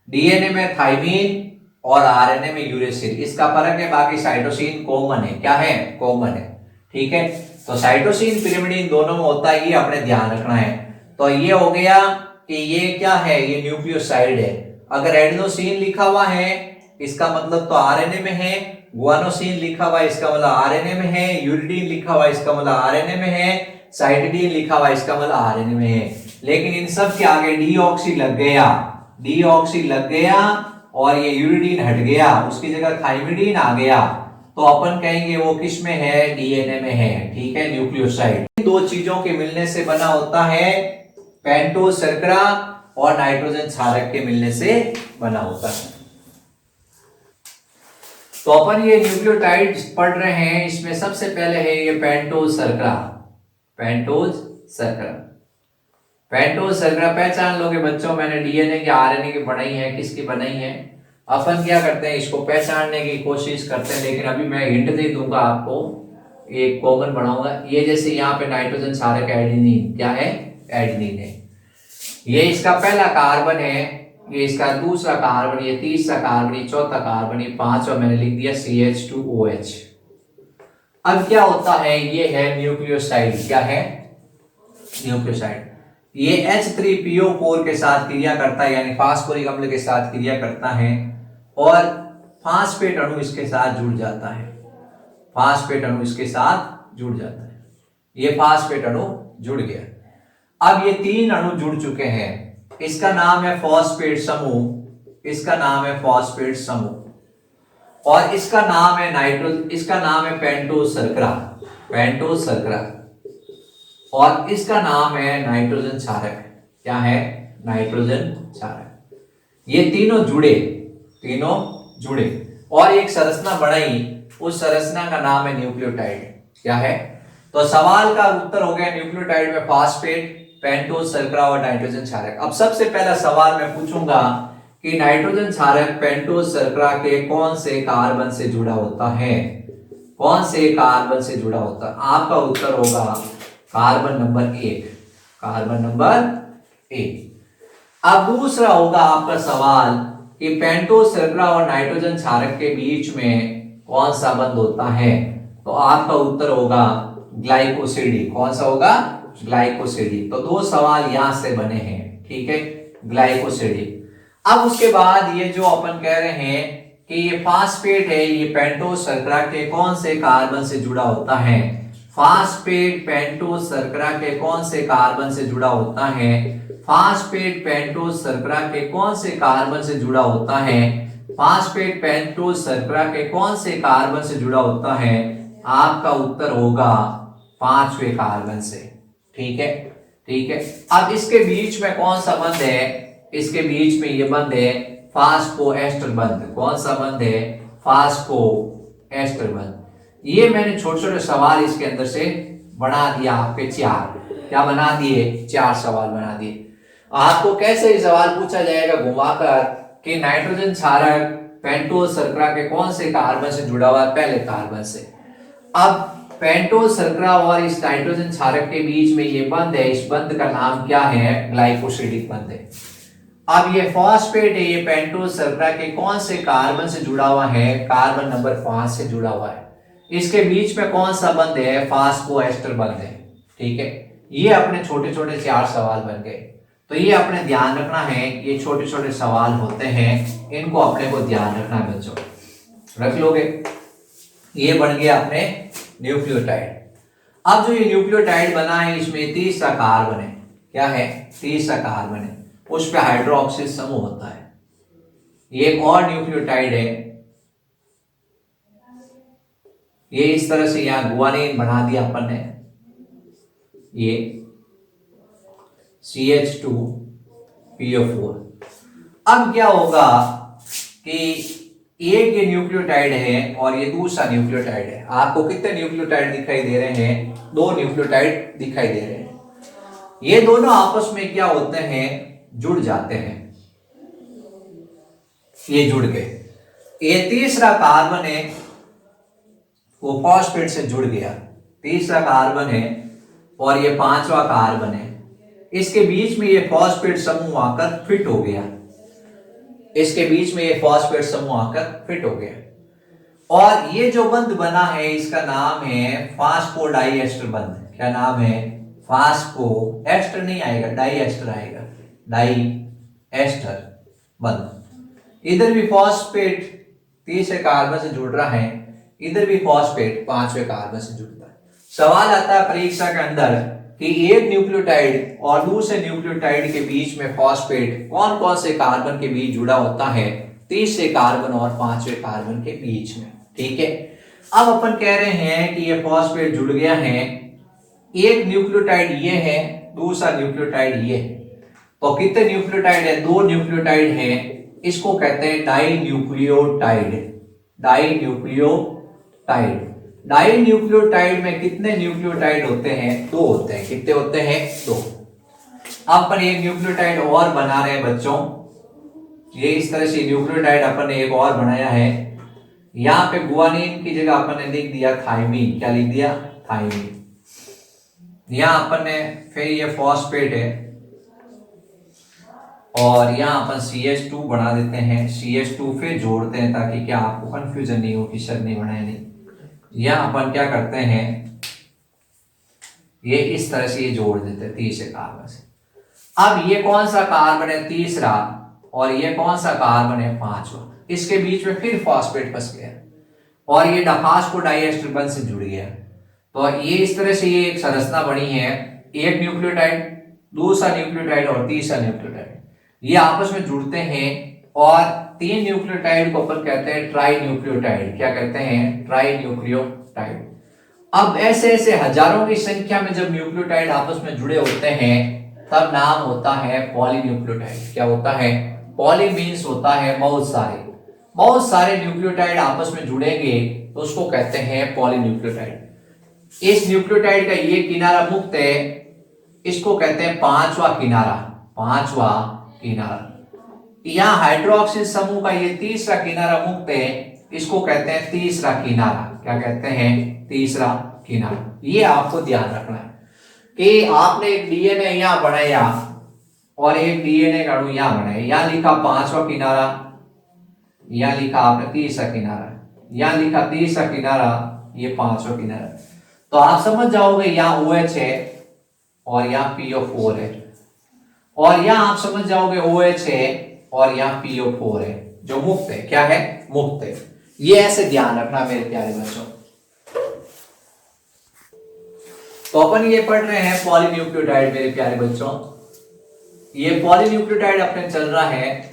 डीएनए में थाइमीन और आरएनए में यूरेसिल। इसका फर्क है, बाकी साइटोसिन कॉमन है। क्या है, कॉमन है। ठीक है। तो साइटोसिन पिरामिडीन दोनों में होता है, ये अपने ध्यान रखना है। तो ये हो गया कि ये क्या है, ये न्यूक्लियोसाइड है। अगर एडेनोसिन लिखा हुआ है इसका मतलब तो आरएनए में है, गुआनोसिन लिखा हुआ इसका मतलब आरएनए में है, यूरिडीन लिखा हुआ इसका मतलब आरएनए में है, साइटिडीन लिखा हुआ इसका मतलब आरएनए में है। लेकिन इन सब के आगे डीऑक्सी लग गया, डीऑक्सी लग गया, और ये यूरिडीन हट गया, उसकी जगह थाइमिडीन आ गया, तो अपन कहेंगे वो किस में है, डीएनए में है। ठीक है, न्यूक्लियोसाइड दो चीजों के मिलने से बना होता है, पेंटोज शर्करा और नाइट्रोजन क्षारक के मिलने से बना होता है। तो अपन ये न्यूक्लियोटाइड पढ़ रहे हैं, इसमें सबसे पहले है ये पेंटोज शर्करा। पेंटोज शर्करा, पेंटोज शर्करा पहचान लोगे बच्चों। मैंने डीएनए के आरएनए की बनाई है, किसकी बनाई है। अपन क्या करते हैं, इसको पहचानने की कोशिश करते हैं, लेकिन अभी मैं हिंट दे दूंगा आपको, एक कॉमन बनाऊंगा। ये जैसे यहाँ पे नाइट्रोजन क्षारक एडेनिन, क्या है, एडेनिन है। ये इसका पहला कार्बन है, ये इसका दूसरा कार्बन, ये तीसरा कार्बन, ये चौथा कार्बन, ये पांचवा मैंने लिख दिया CH2OH। अब क्या होता है, ये है न्यूक्लियोसाइड। क्या है, न्यूक्लियोसाइड। ये H3PO4 के साथ क्रिया करता है, यानी फास्फोरिक अम्ल के साथ क्रिया करता है, और फास्फेट अणु इसके साथ जुड़ जाता है, फास्फेट अणु इसके साथ जुड़ जाता है। ये फास्फेट अणु जुड़ गया। अब ये 3 अणु जुड़ चुके हैं, इसका नाम है फॉस्फेट समूह, इसका नाम है फॉस्फेट समूह, और इसका नाम है इसका नाम है पेंटोज शर्करा, पेंटोज शर्करा, और इसका नाम है नाइट्रोजन क्षारक। क्या है? नाइट्रोजन क्षारक। ये तीनों जुड़े और एक संरचना बनाई, उस संरचना का नाम है न्यूक्लियोटाइड। क्या है? तो सवाल का उत्तर हो गया न्यूक्लियोटाइड में फॉस्फेट, पेंटोज शर्करा और नाइट्रोजन क्षारक। अब सबसे पहला सवाल मैं पूछूंगा कि नाइट्रोजन क्षारक पेंटोज शर्करा के कौन से कार्बन से जुड़ा होता है? कौन से कार्बन से जुड़ा होता है? आपका उत्तर होगा कार्बन नंबर 1, कार्बन नंबर 1। अब दूसरा होगा आपका सवाल कि पेंटोज शर्करा और नाइट्रोजन क्षारक के बीच में कौन सा बंध होता है? तो आपका उत्तर होगा ग्लाइकोसिडी। कौन सा होगा? ग्लाइकोसिडी। तो 2 सवाल यहां से बने हैं, ठीक है, ग्लाइकोसिडी। अब उसके बाद ये जो अपन कह रहे हैं कि ये फास्फेट है, ये पेंटोज शर्करा के कौन से कार्बन से जुड़ा होता है? फास्फेट पेंटोज शर्करा के कौन से कार्बन से जुड़ा होता है? फास्फेट पेंटोज शर्करा के कौन से कार्बन से जुड़ा होता है? फास्फेट पेंटोज शर्करा के कौन से कार्बन से जुड़ा होता है? आपका उत्तर होगा 5वें कार्बन से। ठीक है, ठीक है। अब इसके बीच में कौन सा बंध है? इसके बीच में ये बंध है फास्फोएस्टर बंध। कौन सा बंध है? फास्फोएस्टर बंध। ये मैंने छोटे छोटे सवाल इसके अंदर से बना दिया आपके 4। क्या बना दिए? 4 सवाल बना दिए। आपको कैसे ये सवाल पूछा जाएगा घुमाकर कि नाइट्रोजन क्षारक पेंटोज शर्करा के कौन से कार्बन से जुड़ा हुआ है? पहले कार्बन से। अब पेंटोज शर्करा और इस नाइट्रोजन क्षारक के बीच में ये बंध है, इस बंध का नाम क्या है? ग्लाइकोसिडिक बंध है। अब ये फॉस्फेट है, ये पेंटोज शर्करा के कौन से कार्बन से जुड़ा हुआ है? कार्बन नंबर 5 से जुड़ा हुआ है। इसके बीच में कौन सा बंध है? फास्फोएस्टर बंध है। ठीक है, ये अपने छोटे छोटे 4 सवाल बन गए। तो ये अपने ध्यान रखना है, ये छोटे छोटे सवाल होते हैं, इनको अपने को ध्यान रखना है बच्चों, रख लोगे। ये बन गया अपने न्यूक्लियोटाइड। अब जो ये न्यूक्लियोटाइड बना है, इसमें तीसरा कार्बन है। क्या है? तीसरा कार्बन है, उस पे हाइड्रोक्सिल समूह होता है। ये एक और न्यूक्लियोटाइड है, ये इस तरह से यहां गुआनिन बना दिया अपन ने, ये CH2PO4। अब क्या होगा कि एक ये न्यूक्लियोटाइड है और ये दूसरा न्यूक्लियोटाइड है। आपको कितने न्यूक्लियोटाइड दिखाई दे रहे हैं? 2 न्यूक्लियोटाइड दिखाई दे रहे हैं। ये दोनों आपस में क्या होते हैं? जुड़ जाते हैं। ये जुड़ गए। ये तीसरा कार्बन है, वो फॉस्फेट से जुड़ गया। तीसरा कार्बन है और ये 5वां कार्बन है। इसके बीच में ये फॉस्फेट समूह आकर फिट हो गया। इसके बीच में ये फॉस्फेट समूह आकर फिट हो गया और ये जो बंध बना है, इसका नाम है फास्फोडाइएस्टर बंध। क्या नाम है? फास्फोएस्टर नहीं आएगा, डाइएस्टर आएगा, डाइएस्टर बंध। इधर भी फॉस्फेट तीसरे कार्बन से जुड़ रहा है, इधर भी फॉस्फेट 5वें कार्बन से जुड़ता है। सवाल आता है परीक्षा के अंदर कि एक न्यूक्लियोटाइड और दूसरे न्यूक्लियोटाइड के बीच में फॉस्फेट कौन कौन से कार्बन के बीच जुड़ा होता है? तीसरे कार्बन और 5वें कार्बन के बीच में। ठीक है, अब अपन कह रहे हैं कि ये फॉस्फेट जुड़ गया है। एक न्यूक्लियोटाइड ये है, दूसरा न्यूक्लियोटाइड ये है। तो कितने न्यूक्लियोटाइड है? 2 न्यूक्लियोटाइड है। इसको कहते हैं dinucleotide. Dinucleotide. Dinucleotide में कितने न्यूक्लियोटाइड होते हैं? 2 होते हैं। कितने होते हैं? 2। अब अपन एक न्यूक्लियोटाइड और बना रहे हैं बच्चों। ये इस तरह से न्यूक्लियोटाइड अपन ने एक और बनाया है। यहां पे गुआनिन की जगह अपन ने लिख दिया थाइमीन। क्या लिख दिया? थाइमीन। यहां अपन ने फिर ये फॉस्फेट है और यहां अपन CH2 बना देते हैं। CH2 फिर जोड़ते हैं ताकि क्या आपको कंफ्यूजन नहीं हो कि सर नहीं बनाया नहीं। यहां अपन क्या करते हैं, ये इस तरह से ये जोड़ देते हैं तीसरे कार्बन से। अब ये कौन सा कार्बन है? तीसरा। और ये कौन सा कार्बन है? 5वां। इसके बीच में फिर फॉस्फेट फंस गया और ये फास्फोडाइएस्टर बंध से जुड़ गया। तो ये इस तरह से ये एक संरचना बनी है, एक न्यूक्लियोटाइड, दूसरा न्यूक्लियोटाइड और तीसरा न्यूक्लियोटाइड, ये आपस में जुड़ते हैं और 3 न्यूक्लियोटाइड को अपन कहते हैं ट्राई न्यूक्लियोटाइड। क्या कहते हैं? Tri nucleotide. अब ऐसे ऐसे हजारों की संख्या में जब न्यूक्लियोटाइड आपस में जुड़े होते हैं तब नाम होता है पॉलीन्यूक्लियोटाइड। क्या होता है? पॉली मीन्स होता है बहुत सारे न्यूक्लियोटाइड आपस में जुड़ेंगे तो उसको कहते हैं पॉलीन्यूक्लियोटाइड। इस न्यूक्लियोटाइड का ये किनारा मुक्त है, इसको कहते हैं पांचवा किनारा। यहाँ हाइड्रोक्सिल समूह का ये तीसरा किनारा मुक्त है, इसको कहते हैं तीसरा किनारा। क्या कहते हैं? तीसरा किनारा। ये आपको ध्यान रखना है कि आपने एक डीएनए यहां बनाया और एक डीएनए का अणु यहां बनाया, यहां लिखा पांचवा किनारा, यहां लिखा आपने तीसरा किनारा, यहां लिखा तीसरा किनारा, ये पांचवा किनारा। तो आप समझ जाओगे यहां OH है और यहां PO4 है, और यहां आप समझ जाओगे OH है और यहां PO4 है जो मुक्त है। क्या है? मुक्त है। ये ऐसे ध्यान रखना मेरे प्यारे बच्चों। तो अपन ये पढ़ रहे हैं पॉलीन्यूक्लियोटाइड मेरे प्यारे बच्चों। ये पॉलीन्यूक्लियोटाइड अपने चल रहा है।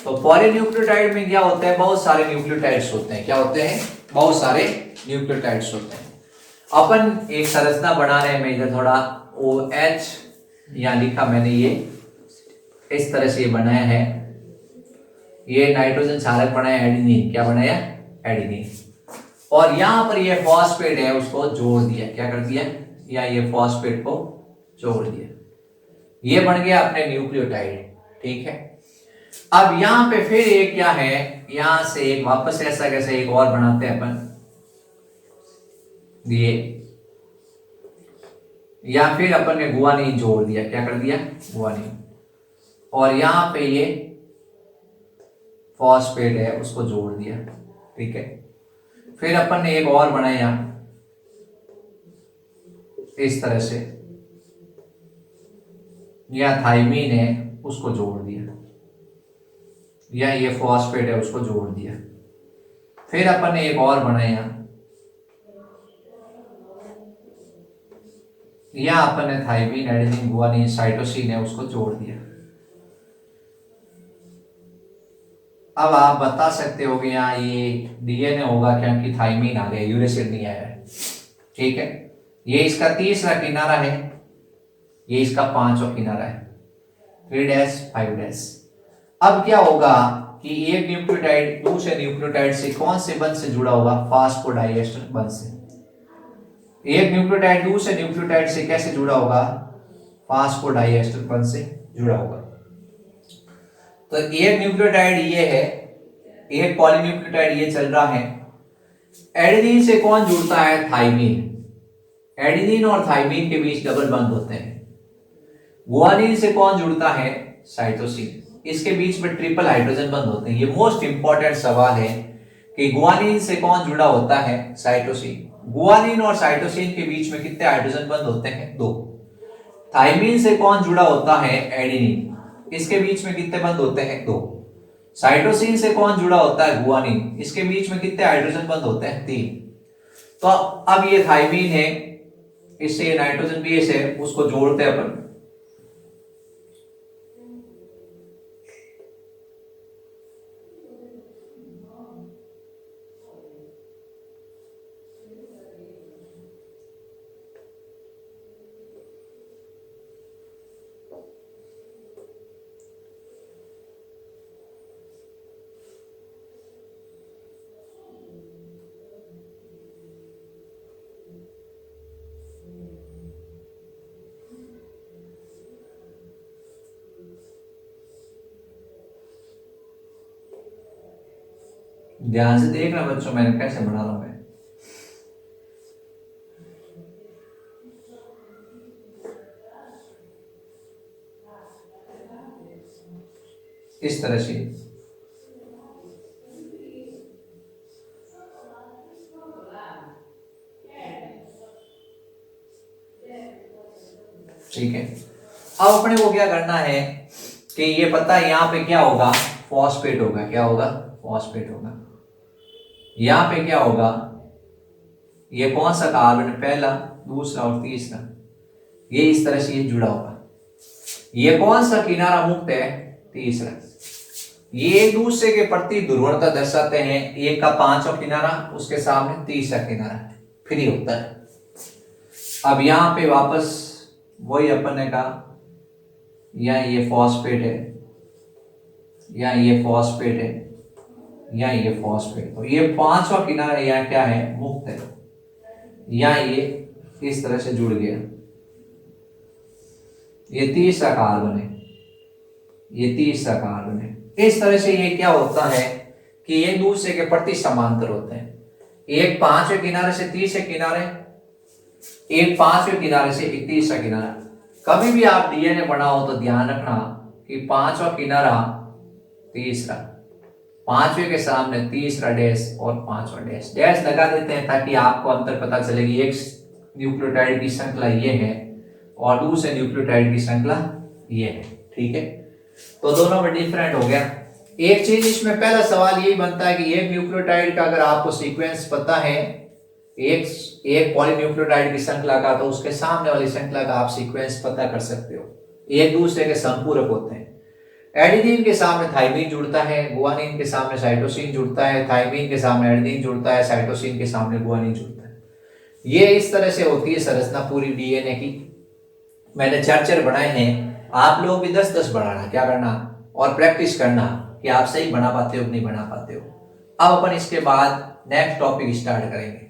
तो पॉलीन्यूक्लियोटाइड में क्या होता है? बहुत सारे न्यूक्लियोटाइड्स होते हैं। क्या होते हैं? बहुत सारे न्यूक्लियोटाइड्स होते हैं। अपन एक संरचना बना रहे हैं, मैं इधर थोड़ा OH यहां लिखा मैंने, ये इस तरह से ये बनाया है। ये नाइट्रोजन क्षारक बनाया एडिनिन। क्या बनाया? एडिनिन। और यहां पर ये फॉस्फेट है, उसको जोड़ दिया। क्या कर दिया? या ये फॉस्फेट को जोड़ दिया, ये बन गया अपने न्यूक्लियोटाइड। ठीक है। अब यहां पे फिर एक क्या है, यहां से एक वापस ऐसा कैसे एक और बनाते हैं अपन, ये या फिर अपन ने गुआनिन जोड़ दिया। क्या कर दिया? गुआनिन। और यहां पे ये फॉस्फेट है, उसको जोड़ दिया। ठीक है। फिर अपन ने एक और बनाया इस तरह से, या थाइमीन है, उसको जोड़ दिया, या ये फॉस्फेट है, उसको जोड़ दिया। फिर अपन ने एक और बनाया, या अपन ने थाइमीन, एडेनिन, गुआनिन, साइटोसिन है, उसको जोड़ दिया। अब आप बता सकते हो कि यहाँ ये डीएनए होगा क्योंकि थाइमीन आ गया, यूरेसिल नहीं आया है। ठीक है। ये इसका तीसरा किनारा है, ये इसका पांचवा किनारा है, 3' 5'। अब क्या होगा कि एक न्यूक्लियोटाइड दूसरे न्यूक्लियोटाइड से कौन से बंध से जुड़ा होगा? फास्फोडाइएस्टर बंध से। एक न्यूक्लियोटाइड दूसरे न्यूक्लियोटाइड से कैसे जुड़ा होगा? फास्फोडाइएस्टर बंध से जुड़ा होगा। तो एक न्यूक्लियोटाइड ये है, एक पॉलीन्यूक्लियोटाइड ये चल रहा है। एडेनिन से कौन जुड़ता है? थाइमीन। एडेनिन और थाइमीन के बीच डबल बंध होते हैं। गुआनिन से कौन जुड़ता है? साइटोसिन। इसके बीच में ट्रिपल हाइड्रोजन बंध होते हैं। ये मोस्ट इंपॉर्टेंट सवाल है कि गुआनिन से कौन जुड़ा होता है? साइटोसिन। गुआनिन और साइटोसिन के बीच में कितने हाइड्रोजन बंध होते हैं? 2। थाइमीन से कौन जुड़ा होता है? एडेनिन। इसके बीच में कितने बंध होते हैं? 2। साइटोसिन से कौन जुड़ा होता है? गुआनिन। इसके बीच में कितने हाइड्रोजन बंध होते हैं? 3। तो अब ये थाइमीन है, इससे ये नाइट्रोजन बेस है, उसको जोड़ते हैं अपन। ध्यान से देखना बच्चों, मैंने कैसे बना रहा हूं मैं। इस तरह से ठीक है। अब अपने को क्या करना है कि ये पता है यहां पे क्या होगा? फॉस्फेट होगा। क्या होगा? फॉस्फेट होगा। यहाँ पे क्या होगा, ये कौन सा कार्बन है, पहला, दूसरा और तीसरा, ये इस तरह से ये जुड़ा होगा। ये कौन सा किनारा मुक्त है, तीसरा। ये एक दूसरे के प्रति ध्रुवणता दर्शाते हैं, एक का पांचवा किनारा, उसके सामने तीसरा किनारा फ्री होता है। अब यहां पे वापस वही अपन ने कहा, या ये फॉस्फेट है, या ये फॉस्फेट है, या ये फॉस्फेट, तो ये पांचवा किनारा यहाँ क्या है, मुक्त है, या ये इस तरह से जुड़ गया, ये तीसरा कार्बन है, ये तीसरा कार्बन है। इस तरह से ये क्या होता है कि ये दूसरे के प्रति समांतर होते हैं, एक पांचवें किनारे से तीसरे किनारे, एक पांचवें किनारे से एक तीसरा किनारा। कभी भी आप डीएनए बनाओ तो ध्यान रखना कि पांचवा किनारा तीसरा, पांचवें के सामने तीसरा डैश और पांचवा डैश, डैश लगा देते हैं ताकि आपको अंतर पता चलेगी, एक न्यूक्लियोटाइड की श्रृंखला ये है और दूसरे न्यूक्लियोटाइड की श्रृंखला ये है। ठीक है, तो दोनों में डिफरेंट हो गया। एक चीज इसमें पहला सवाल यही बनता है कि एक न्यूक्लियोटाइड का अगर आपको सीक्वेंस पता है, एक पॉलीन्यूक्लियोटाइड की श्रृंखला का, तो उसके सामने वाली श्रृंखला का आप सीक्वेंस पता कर सकते हो, एक दूसरे के संपूरक होते हैं। एडेनिन के सामने थाइमिन जुड़ता है, गुआनिन के सामने साइटोसिन जुड़ता है, थाइमिन के सामने एडेनिन जुड़ता है, साइटोसिन के सामने गुआनिन जुड़ता है। ये इस तरह से होती है संरचना पूरी डीएनए की। मैंने 4 बनाए हैं, आप लोग भी 10-10 बनाना, क्या करना और प्रैक्टिस करना कि आप सही बना पाते हो कि नहीं बना पाते हो। अब अपन इसके बाद नेक्स्ट टॉपिक स्टार्ट करेंगे।